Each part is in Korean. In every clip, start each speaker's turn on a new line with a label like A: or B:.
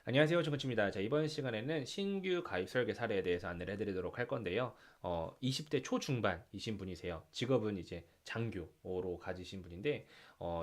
A: 안녕하세요. 정근치입니다. 자, 이번 시간에는 신규 가입 설계 사례에 대해서 안내를 해드리도록 할 건데요. 20대 초중반이신 분이세요. 직업은 이제 장교로 가지신 분인데,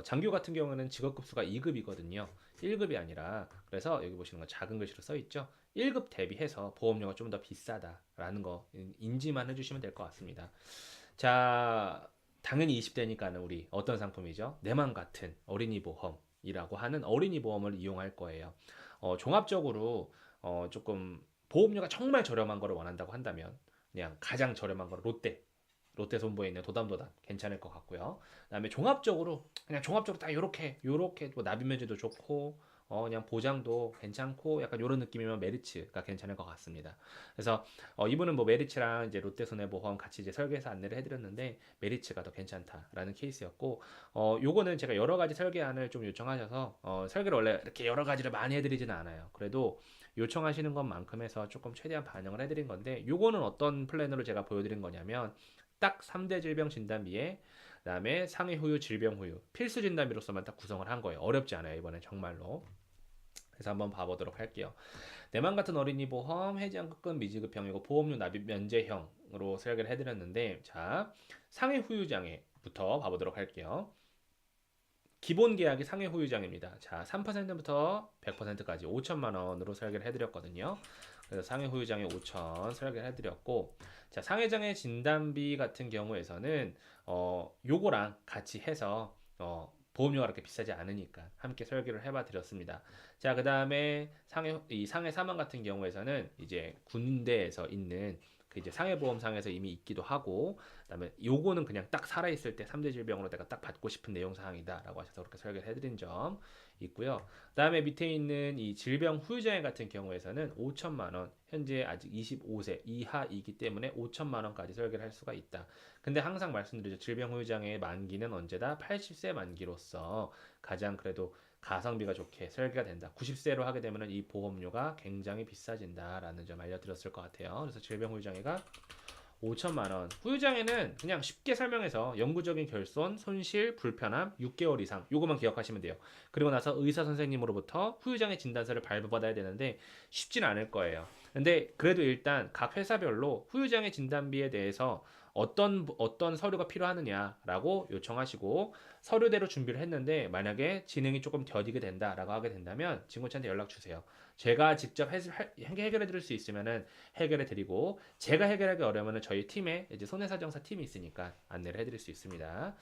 A: 장교 같은 경우는 직업 급수가 2급이거든요. 1급이 아니라, 그래서 여기 보시는 건 작은 글씨로 써 있죠. 1급 대비해서 보험료가 좀 더 비싸다라는 거 인지만 해주시면 될 것 같습니다. 자, 당연히 20대니까는 우리 어떤 상품이죠? 내 맘 같은 어린이 보험이라고 하는 어린이 보험을 이용할 거예요. 종합적으로 조금 보험료가 정말 저렴한 거를 원한다고 한다면 그냥 가장 저렴한 거는 롯데 손보에 있는 도담도담 괜찮을 것 같고요. 그다음에 종합적으로 딱 요렇게 뭐 납입 면제도 좋고 그냥 보장도 괜찮고 약간 요런 느낌이면 메리츠가 괜찮을 것 같습니다. 그래서 이분은 뭐 메리츠랑 이제 롯데손해보험 같이 이제 설계해서 안내를 해드렸는데 메리츠가 더 괜찮다라는 케이스였고 요거는 제가 여러 가지 설계안을 좀 요청하셔서 설계를 원래 이렇게 여러 가지를 많이 해드리지는 않아요. 그래도 요청하시는 것만큼 해서 조금 최대한 반영을 해드린 건데 요거는 어떤 플랜으로 제가 보여드린 거냐면 딱 3대 질병 진단비에 그다음에 상해 후유 질병 후유 필수 진단비로서만 딱 구성을 한 거예요. 어렵지 않아요. 이번에 정말로. 그래서 한번 봐보도록 할게요. 내맘 같은 어린이 보험 해지한급금 미지급형이고 보험료 납입 면제형으로 설계를 해드렸는데 자 상해 후유장애부터 봐보도록 할게요. 기본 계약이 상해 후유장입니다. 자, 3%부터 100%까지 5천만 원으로 설계를 해드렸거든요. 그래서 상해 후유장애 5천 설계를 해드렸고, 자, 상해장애 진단비 같은 경우에서는 요거랑 같이 해서 보험료가 그렇게 비싸지 않으니까 함께 설계를 해봐 드렸습니다. 자, 그 다음에 이 상해 사망 같은 경우에서는 이제 군대에서 있는 그 이제 상해보험상에서 이미 있기도 하고 그다음에 요거는 그냥 딱 살아있을 때 3대 질병으로 내가 딱 받고 싶은 내용 사항이다라고 하셔서 그렇게 설계를 해드린 점 있고요. 그다음에 밑에 있는 이 질병 후유장애 같은 경우에서는 5천만 원 현재 아직 25세 이하이기 때문에 5천만 원까지 설계를 할 수가 있다. 근데 항상 말씀드리죠. 질병 후유장애의 만기는 언제다? 80세 만기로서 가장 그래도 가성비가 좋게 설계가 된다. 90세로 하게 되면 이 보험료가 굉장히 비싸진다라는 점 알려드렸을 것 같아요. 그래서 질병 후유장애가 5천만 원. 후유장애는 그냥 쉽게 설명해서 영구적인 결손, 손실, 불편함 6개월 이상 요거만 기억하시면 돼요. 그리고 나서 의사 선생님으로부터 후유장애 진단서를 발부받아야 되는데 쉽지는 않을 거예요. 근데 그래도 일단 각 회사별로 후유장애 진단비에 대해서 어떤 서류가 필요하느냐라고 요청하시고 서류대로 준비를 했는데 만약에 진행이 조금 더디게 된다라고 하게 된다면 진구차한테 연락 주세요. 제가 직접 해결해 드릴 수 있으면은 해결해 드리고 제가 해결하기 어려우면 저희 팀에 이제 손해사정사 팀이 있으니까 안내를 해드릴 수 있습니다.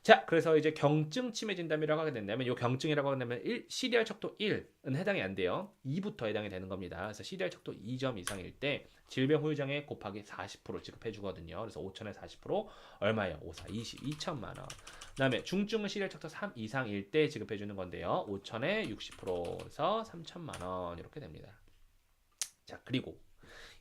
A: 자, 그래서 이제 경증 치매 진단이라고 하게 된다면 이 경증이라고 하면 CDR 척도 1은 해당이 안 돼요. 2부터 해당이 되는 겁니다. 그래서 CDR 척도 2점 이상일 때 질병 후유장애 곱하기 40% 지급해 주거든요. 그래서 5천에 40% 얼마예요? 5, 4, 20, 2천만 원. 그다음에 중증은 CDR 척도 3 이상일 때 지급해 주는 건데요. 5천에 60%에서 3천만 원 이렇게 됩니다. 자, 그리고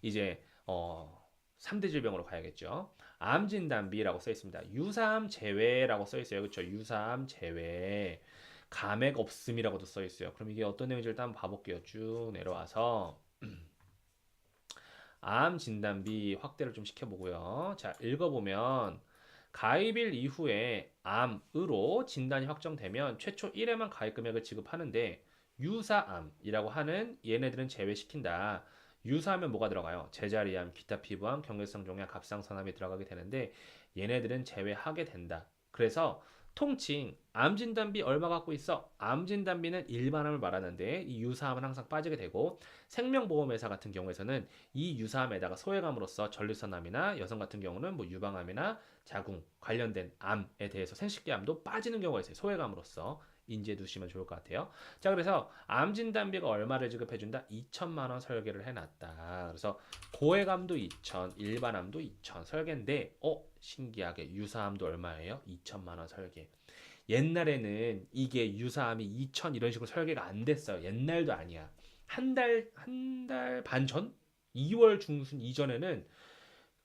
A: 이제 3대 질병으로 가야겠죠. 암 진단비라고 써 있습니다. 유사암 제외라고 써 있어요. 그렇죠? 유사암 제외. 감액 없음이라고도 써 있어요. 그럼 이게 어떤 내용인지 일단 한번 봐볼게요. 쭉 내려와서 암 진단비 확대를 좀 시켜보고요. 자, 읽어보면 가입일 이후에 암으로 진단이 확정되면 최초 1회만 가입 금액을 지급하는데 유사암이라고 하는 얘네들은 제외시킨다. 유사하면 뭐가 들어가요? 제자리암, 기타 피부암, 경계성 종양, 갑상선암이 들어가게 되는데 얘네들은 제외하게 된다. 그래서 통칭 암 진단비 얼마 갖고 있어? 암 진단비는 일반암을 말하는데 이 유사암은 항상 빠지게 되고 생명보험회사 같은 경우에서는 이 유사암에다가 소외감으로써 전립선암이나 여성 같은 경우는 뭐 유방암이나 자궁 관련된 암에 대해서 생식기암도 빠지는 경우가 있어요. 소외감으로써 인지해 두시면 좋을 것 같아요. 자, 그래서 암 진단비가 얼마를 지급해준다? 2천만 원 설계를 해놨다. 그래서 고해감도 2천, 일반암도 2천 설계인데, 신기하게 유사암도 얼마예요? 2천만 원 설계. 옛날에는 이게 유사암이 2천 이런 식으로 설계가 안 됐어요. 옛날도 아니야. 한 달 반 전? 2월 중순 이전에는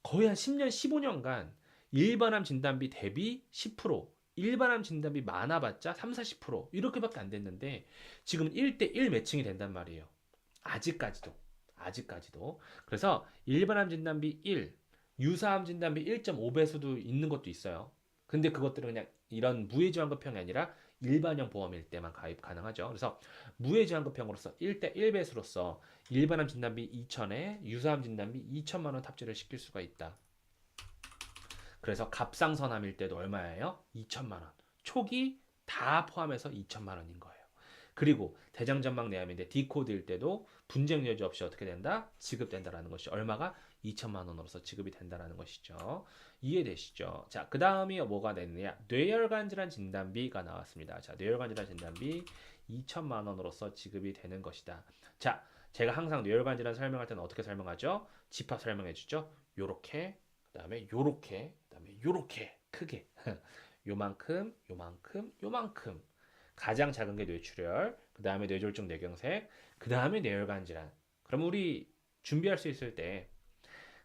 A: 거의 한 10년, 15년간 일반암 진단비 대비 10%, 일반암 진단비 많아봤자 3, 40% 이렇게밖에 안 됐는데 지금은 1대1 매칭이 된단 말이에요. 아직까지도. 아직까지도. 그래서 일반암 진단비 1, 유사암 진단비 1.5배수도 있는 것도 있어요. 근데 그것들은 그냥 이런 무해지환급형이 아니라 일반형 보험일 때만 가입 가능하죠. 그래서 무해지환급형으로서 1대 1배수로서 일반암 진단비 2천에 유사암 진단비 2천만 원 탑재를 시킬 수가 있다. 그래서 갑상선암일 때도 얼마예요? 2천만 원. 초기 다 포함해서 2천만 원인 거예요. 그리고 대장전막 내암인데 D코드일 때도 분쟁 여지 없이 어떻게 된다? 지급된다라는 것이 얼마가 2천만 원으로서 지급이 된다라는 것이죠. 이해되시죠? 자, 그 다음이 뭐가 되느냐? 뇌혈관 질환 진단비가 나왔습니다. 자, 뇌혈관 질환 진단비 2천만 원으로서 지급이 되는 것이다. 자, 제가 항상 뇌혈관 질환 설명할 때는 어떻게 설명하죠? 집합 설명해 주죠. 요렇게, 그다음에 요렇게, 그다음에 요렇게 크게 요만큼, 요만큼, 요만큼. 가장 작은 게 뇌출혈, 그 다음에 뇌졸중 뇌경색, 그 다음에 뇌혈관 질환. 그럼 우리 준비할 수 있을 때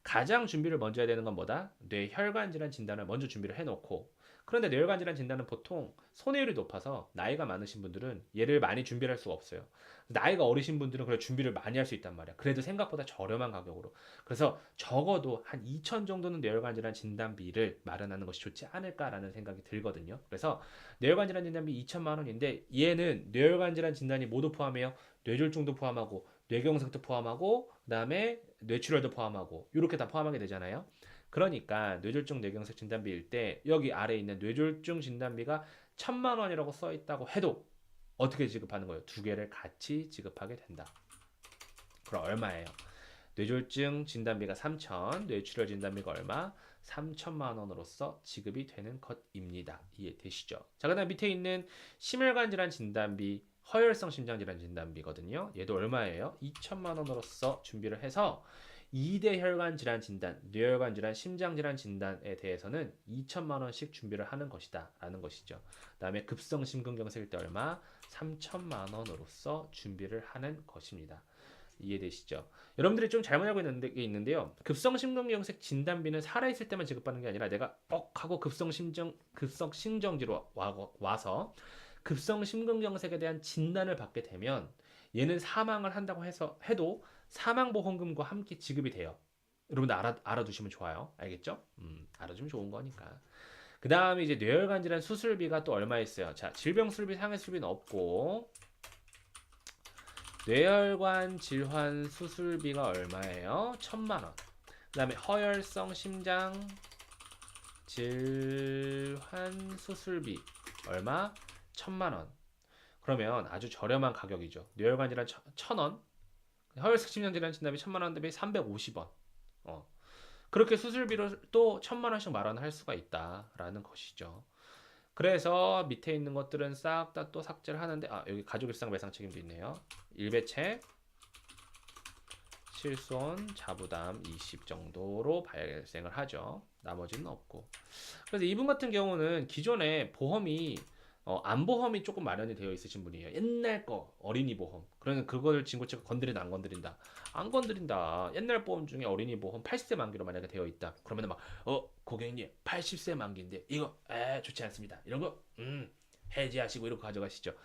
A: 가장 준비를 먼저 해야 되는 건 뭐다? 뇌혈관 질환 진단을 먼저 준비를 해놓고, 그런데 뇌혈관 질환 진단은 보통 손해율이 높아서 나이가 많으신 분들은 얘를 많이 준비를 할 수가 없어요. 나이가 어리신 분들은 그래 준비를 많이 할 수 있단 말이야. 그래도 생각보다 저렴한 가격으로. 그래서 적어도 한 2천 정도는 뇌혈관 질환 진단비를 마련하는 것이 좋지 않을까라는 생각이 들거든요. 그래서 뇌혈관 질환 진단비 2천만 원인데 얘는 뇌혈관 질환 진단이 모두 포함해요. 뇌졸중도 포함하고 뇌경색도 포함하고 그다음에 뇌출혈도 포함하고 이렇게 다 포함하게 되잖아요. 그러니까 뇌졸중 뇌경색 진단비일 때 여기 아래에 있는 뇌졸중 진단비가 1,000만 원이라고 써 있다고 해도 어떻게 지급하는 거예요? 두 개를 같이 지급하게 된다. 그럼 얼마예요? 뇌졸중 진단비가 3천, 뇌출혈 진단비가 얼마? 3천만 원으로서 지급이 되는 것입니다. 이해되시죠? 자, 그다음 밑에 있는 심혈관 질환 진단비, 허혈성 심장질환 진단비거든요. 얘도 얼마예요? 2천만 원으로서 준비를 해서 2대 혈관 질환 진단, 뇌혈관 질환, 심장질환 진단에 대해서는 2천만 원씩 준비를 하는 것이다 라는 것이죠. 그 다음에 급성 심근경색일 때 얼마? 3천만 원으로서 준비를 하는 것입니다. 이해되시죠? 여러분들이 좀 잘못 알고 있는 게 있는데요. 급성 심근경색 진단비는 살아있을 때만 지급받는 게 아니라 내가 하고 급성 심정지로 와서 급성 심근경색에 대한 진단을 받게 되면 얘는 사망을 한다고 해도 사망보험금과 함께 지급이 돼요. 여러분들 알아두시면 좋아요. 알겠죠? 알아두면 좋은 거니까. 그 다음에 이제 뇌혈관 질환 수술비가 또 얼마 있어요? 자, 질병 수술비, 상해 수술비는 없고 뇌혈관 질환 수술비가 얼마예요? 1,000만 원. 그 다음에 허혈성 심장 질환 수술비 얼마? 1,000만 원. 그러면 아주 저렴한 가격이죠. 뇌혈관 질환 1,000원, 허혈성 심장 질환 진단비 1,000만 원 대비 350원. 그렇게 수술비로 또 1,000만 원씩 마련할 수가 있다라는 것이죠. 그래서 밑에 있는 것들은 싹 다 또 삭제를 하는데 여기 가족일상 배상 책임도 있네요. 일배책, 실손, 자부담 20 정도로 발생을 하죠. 나머지는 없고. 그래서 이분 같은 경우는 기존에 보험이 안보험이 조금 마련이 되어 있으신 분이에요. 옛날 거 어린이 보험. 그러면 그걸 진고치가 건드린다 안 건드린다. 안 건드린다. 옛날 보험 중에 어린이 보험 80세 만기로 만약에 되어 있다. 그러면 막 고객님 80세 만기인데 이거 좋지 않습니다. 이런 거 해지하시고 이렇게 가져가시죠.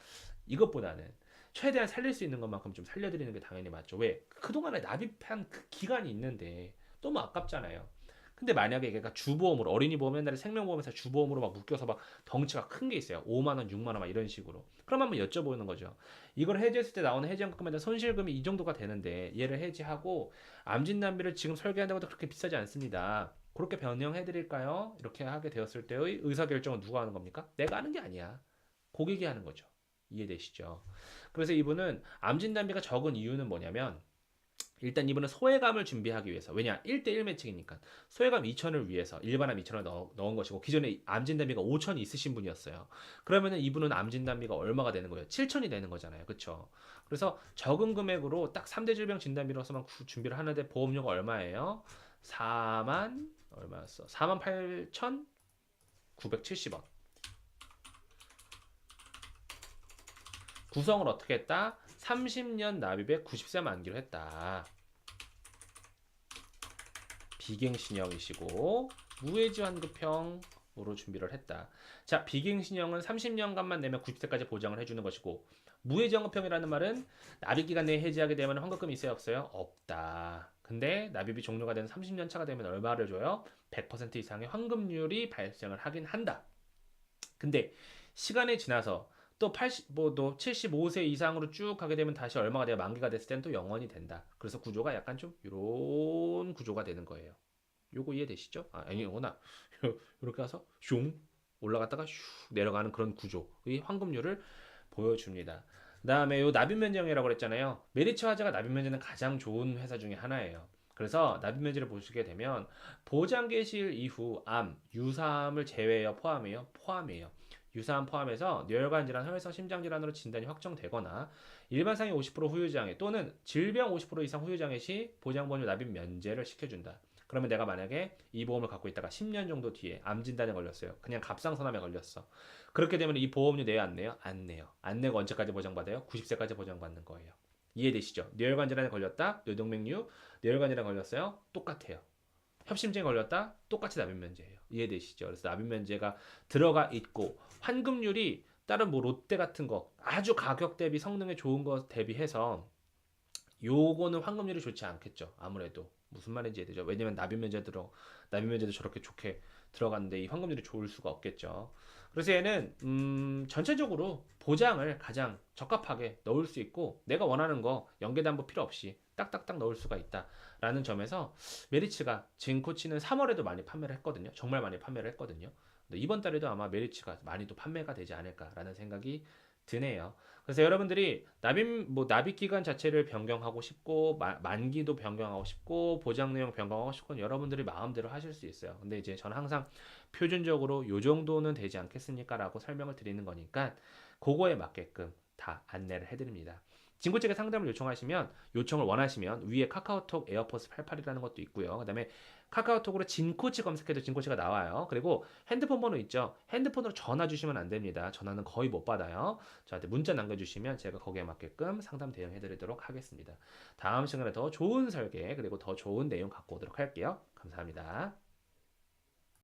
A: 이것보다는 최대한 살릴 수 있는 것만큼 좀 살려드리는 게 당연히 맞죠. 왜? 그동안에 납입한 그 기간이 있는데 너무 아깝잖아요. 근데 만약에 걔가 주보험으로 어린이 보험 옛날에 생명보험에서 주보험으로 막 묶여서 막 덩치가 큰 게 있어요. 5만 원, 6만 원 막 이런 식으로. 그럼 한번 여쭤보는 거죠. 이걸 해지했을 때 나오는 해지한금에 대한 손실금이 이 정도가 되는데 얘를 해지하고 암진단비를 지금 설계한다고 해도 그렇게 비싸지 않습니다. 그렇게 변형해 드릴까요? 이렇게 하게 되었을 때의 의사결정은 누가 하는 겁니까? 내가 하는 게 아니야. 고객이 하는 거죠. 이해되시죠? 그래서 이분은 암진단비가 적은 이유는 뭐냐면 일단 이분은 소외감을 준비하기 위해서 왜냐 1대1 매칭이니까 소외감 2천을 위해서 일반암 2천을 넣은 것이고 기존에 암진단비가 5천이 있으신 분이었어요. 그러면은 이분은 암진단비가 얼마가 되는 거예요? 7천이 되는 거잖아요. 그쵸? 그래서 적은 금액으로 딱 3대 질병 진단비로서만 준비를 하는데 보험료가 얼마예요? 4만 얼마였어? 48,970원. 구성을 어떻게 했다? 30년 납입에 90세 만기로 했다. 비갱신형이시고 무해지환급형으로 준비를 했다. 자, 비갱신형은 30년간만 내면 90세까지 보장을 해주는 것이고 무해지환급형이라는 말은 납입기간 내에 해지하게 되면 환급금이 있어요? 없어요? 없다. 근데 납입이 종료가 되는 30년 차가 되면 얼마를 줘요? 100% 이상의 환급률이 발생을 하긴 한다. 근데 시간이 지나서 또 80, 또 75세 이상으로 쭉 가게 되면 다시 얼마가 돼요? 만기가 됐을 때는 또 0원이 된다. 그래서 구조가 약간 좀 이런 구조가 되는 거예요. 요거 이해되시죠? 아니, 요거나 이렇게 가서 슝 올라갔다가 슉 내려가는 그런 구조의 환급률을 보여줍니다. 그다음에 요 납입면제형이라고 그랬잖아요. 메리츠 화재가 납입면제는 가장 좋은 회사 중에 하나예요. 그래서 납입면제를 보시게 되면 보장 개시일 이후 암, 유사암을 제외해요, 포함해요? 포함해요. 유사암 포함해서 뇌혈관 질환, 혈성 심장 질환으로 진단이 확정되거나 일반 상해 50% 후유 장애 또는 질병 50% 이상 후유 장애 시 보장 보험료 납입 면제를 시켜준다. 그러면 내가 만약에 이 보험을 갖고 있다가 10년 정도 뒤에 암 진단에 걸렸어요. 그냥 갑상선암에 걸렸어. 그렇게 되면 이 보험료 내요, 안 내요? 안 내요. 안 내고 언제까지 보장받아요? 90세까지 보장받는 거예요. 이해되시죠? 뇌혈관 질환에 걸렸다, 뇌동맥류, 뇌혈관 질환에 걸렸어요. 똑같아요. 협심증에 걸렸다, 똑같이 납입면제예요. 이해되시죠? 그래서 납입면제가 들어가 있고 환급률이 다른 뭐 롯데 같은 거 아주 가격 대비 성능에 좋은 거 대비해서 요거는 환급률이 좋지 않겠죠. 아무래도 무슨 말인지 이해되죠. 왜냐면 납입면제도 저렇게 좋게 들어갔는데 이 환급률이 좋을 수가 없겠죠. 그래서 얘는 전체적으로 보장을 가장 적합하게 넣을 수 있고 내가 원하는 거 연계담보 필요 없이 딱딱딱 넣을 수가 있다라는 점에서 메리츠가 진코치는 3월에도 많이 판매를 했거든요. 정말 많이 판매를 했거든요. 근데 이번 달에도 아마 메리츠가 많이 또 판매가 되지 않을까라는 생각이 드네요. 그래서 여러분들이 납입 기간 자체를 변경하고 싶고 만기도 변경하고 싶고 보장 내용 변경하고 싶고 여러분들이 마음대로 하실 수 있어요. 근데 이제 저는 항상 표준적으로 요 정도는 되지 않겠습니까라고 설명을 드리는 거니까 그거에 맞게끔 다 안내를 해드립니다. 진구책에 상담을 요청하시면 요청을 원하시면 위에 카카오톡 에어포스 88이라는 것도 있고요. 그다음에 카카오톡으로 진코치 검색해도 진코치가 나와요. 그리고 핸드폰 번호 있죠. 핸드폰으로 전화 주시면 안 됩니다. 전화는 거의 못 받아요. 저한테 문자 남겨주시면 제가 거기에 맞게끔 상담 대응해드리도록 하겠습니다. 다음 시간에 더 좋은 설계 그리고 더 좋은 내용 갖고 오도록 할게요. 감사합니다.